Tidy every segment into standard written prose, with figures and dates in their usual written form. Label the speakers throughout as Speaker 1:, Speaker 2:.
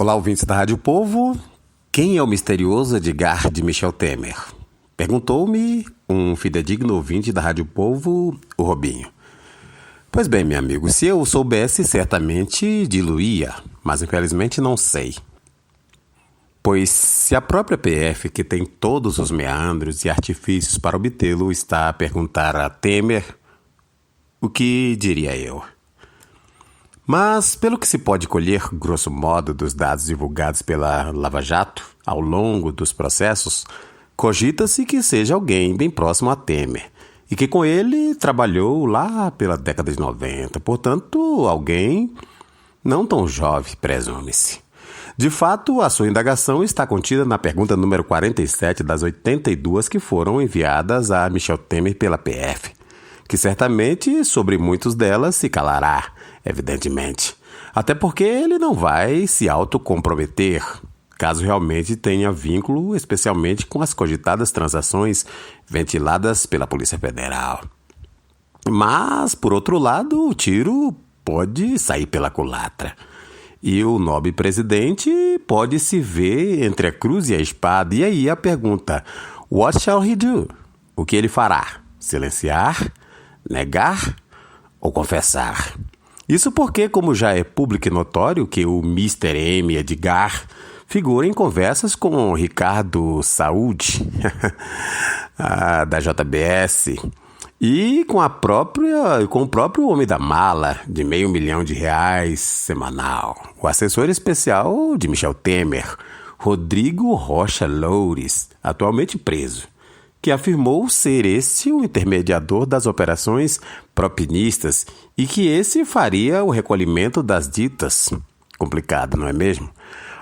Speaker 1: Olá, ouvintes da Rádio Povo. Quem é o misterioso Edgar de Michel Temer? Perguntou-me um fidedigno ouvinte da Rádio Povo, o Robinho. Pois bem, meu amigo, se eu soubesse, certamente diluía, mas infelizmente não sei. Pois se a própria PF, que tem todos os meandros e artifícios para obtê-lo, está a perguntar a Temer, o que diria eu? Mas, pelo que se pode colher, grosso modo, dos dados divulgados pela Lava Jato ao longo dos processos, cogita-se que seja alguém bem próximo a Temer e que com ele trabalhou lá pela década de 90, portanto, alguém não tão jovem, presume-se. De fato, a sua indagação está contida na pergunta número 47 das 82 que foram enviadas a Michel Temer pela PF, que certamente sobre muitas delas se calará, evidentemente. Até porque ele não vai se autocomprometer, caso realmente tenha vínculo, especialmente com as cogitadas transações ventiladas pela Polícia Federal. Mas, por outro lado, o tiro pode sair pela culatra. E o nobre presidente pode se ver entre a cruz e a espada. E aí a pergunta, what shall he do? O que ele fará? Silenciar? Negar ou confessar? Isso porque, como já é público e notório que o Mr. M. Edgar figura em conversas com Ricardo Saúde, da JBS, e com o próprio homem da mala de R$500 mil semanal, o assessor especial de Michel Temer, Rodrigo Rocha Loures, atualmente preso, que afirmou ser esse o intermediador das operações propinistas e que esse faria o recolhimento das ditas. Complicado, não é mesmo?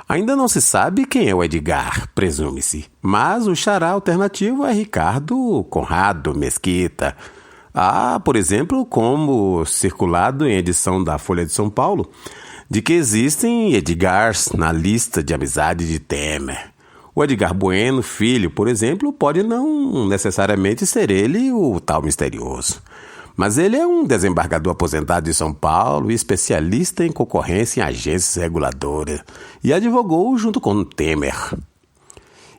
Speaker 1: Ainda não se sabe quem é o Edgar, presume-se, mas o xará alternativo é Ricardo Conrado Mesquita. Por exemplo, como circulado em edição da Folha de São Paulo, de que existem Edgars na lista de amizade de Temer. O Edgar Bueno, filho, por exemplo, pode não necessariamente ser ele o tal misterioso. Mas ele é um desembargador aposentado de São Paulo e especialista em concorrência em agências reguladoras e advogou junto com Temer.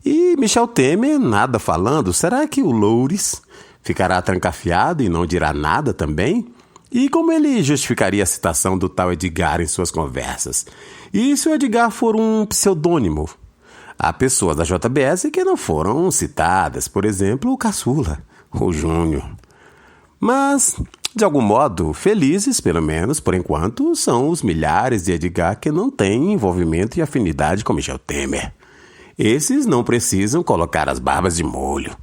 Speaker 1: E Michel Temer, nada falando, será que o Loures ficará trancafiado e não dirá nada também? E como ele justificaria a citação do tal Edgar em suas conversas? E se o Edgar for um pseudônimo? Há pessoas da JBS que não foram citadas, por exemplo, o Caçula, o Júnior. Mas, de algum modo, felizes, pelo menos por enquanto, são os milhares de Edgar que não têm envolvimento e afinidade com Michel Temer. Esses não precisam colocar as barbas de molho.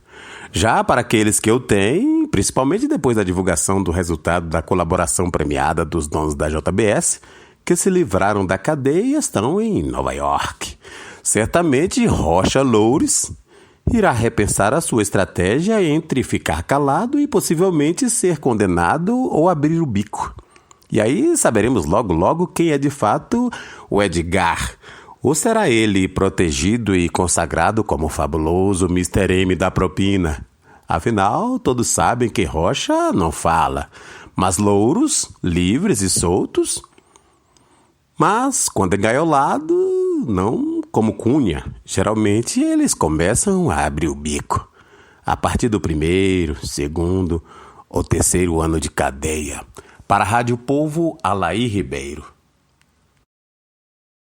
Speaker 1: Já para aqueles que eu tenho, principalmente depois da divulgação do resultado da colaboração premiada dos donos da JBS, que se livraram da cadeia e estão em Nova York. Certamente Rocha Loures irá repensar a sua estratégia entre ficar calado e possivelmente ser condenado ou abrir o bico. E aí saberemos logo quem é de fato o Edgar. Ou será ele protegido e consagrado como o fabuloso Mr. M da propina? Afinal, todos sabem que Rocha não fala, mas louros, livres e soltos. Mas, quando engaiolado, não como Cunha. Geralmente eles começam a abrir o bico. A partir do 1º, 2º ou 3º ano de cadeia. Para a Rádio Povo, Alair Ribeiro.